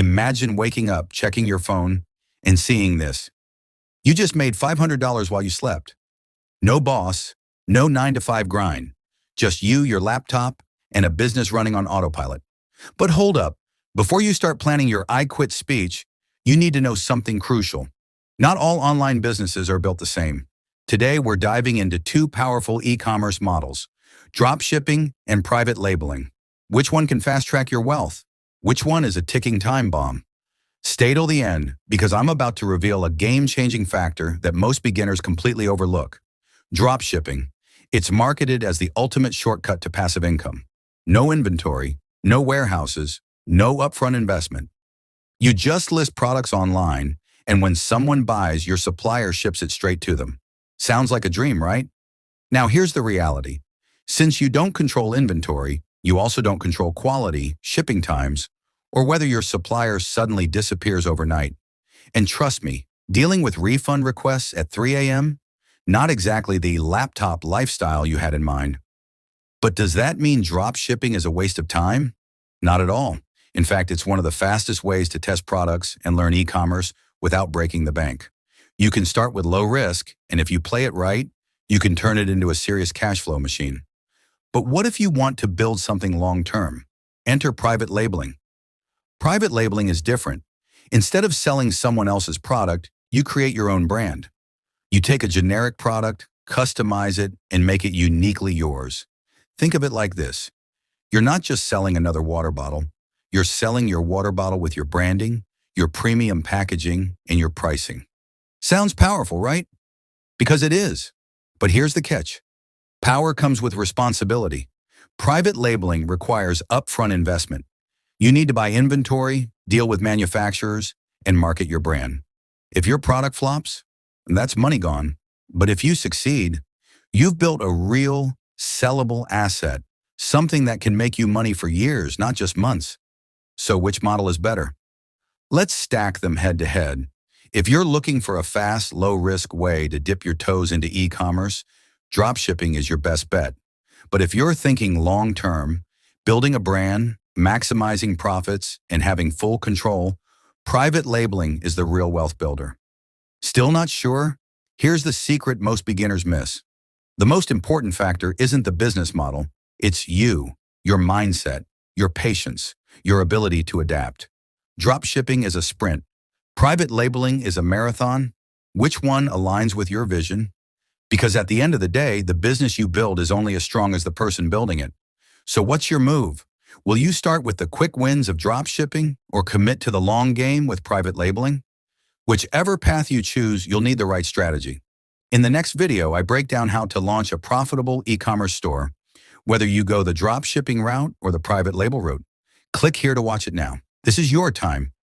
Imagine waking up, checking your phone, and seeing this. You just made $500 while you slept. No boss, no 9 to 5 grind. Just you, your laptop, and a business running on autopilot. But hold up. Before you start planning your I quit speech, you need to know something crucial. Not all online businesses are built the same. Today, we're diving into two powerful e-commerce models, dropshipping and private labeling. Which one can fast-track your wealth? Which one is a ticking time bomb? Stay till the end, because I'm about to reveal a game-changing factor that most beginners completely overlook. Dropshipping. It's marketed as the ultimate shortcut to passive income. No inventory, no warehouses, no upfront investment. You just list products online, and when someone buys, your supplier ships it straight to them. Sounds like a dream, right? Now here's the reality. Since you don't control inventory, you also don't control quality, shipping times, or whether your supplier suddenly disappears overnight. And trust me, dealing with refund requests at 3 a.m., not exactly the laptop lifestyle you had in mind. But does that mean drop shipping is a waste of time? Not at all. In fact, it's one of the fastest ways to test products and learn e-commerce without breaking the bank. You can start with low risk, and if you play it right, you can turn it into a serious cash flow machine. But what if you want to build something long-term? Enter private labeling. Private labeling is different. Instead of selling someone else's product, you create your own brand. You take a generic product, customize it, and make it uniquely yours. Think of it like this. You're not just selling another water bottle. You're selling your water bottle with your branding, your premium packaging, and your pricing. Sounds powerful, right? Because it is. But here's the catch. Power comes with responsibility. Private labeling requires upfront investment. You need to buy inventory, deal with manufacturers, and market your brand. If your product flops, that's money gone. But if you succeed, you've built a real, sellable asset, something that can make you money for years, not just months. So which model is better? Let's stack them head to head. If you're looking for a fast, low-risk way to dip your toes into e-commerce, dropshipping is your best bet. But if you're thinking long-term, building a brand, maximizing profits, and having full control, private labeling is the real wealth builder. Still not sure? Here's the secret most beginners miss. The most important factor isn't the business model, it's you, your mindset, your patience, your ability to adapt. Dropshipping is a sprint. Private labeling is a marathon. Which one aligns with your vision? Because at the end of the day, the business you build is only as strong as the person building it. So what's your move? Will you start with the quick wins of dropshipping or commit to the long game with private labeling? Whichever path you choose, you'll need the right strategy. In the next video, I break down how to launch a profitable e-commerce store, whether you go the dropshipping route or the private label route. Click here to watch it now. This is your time.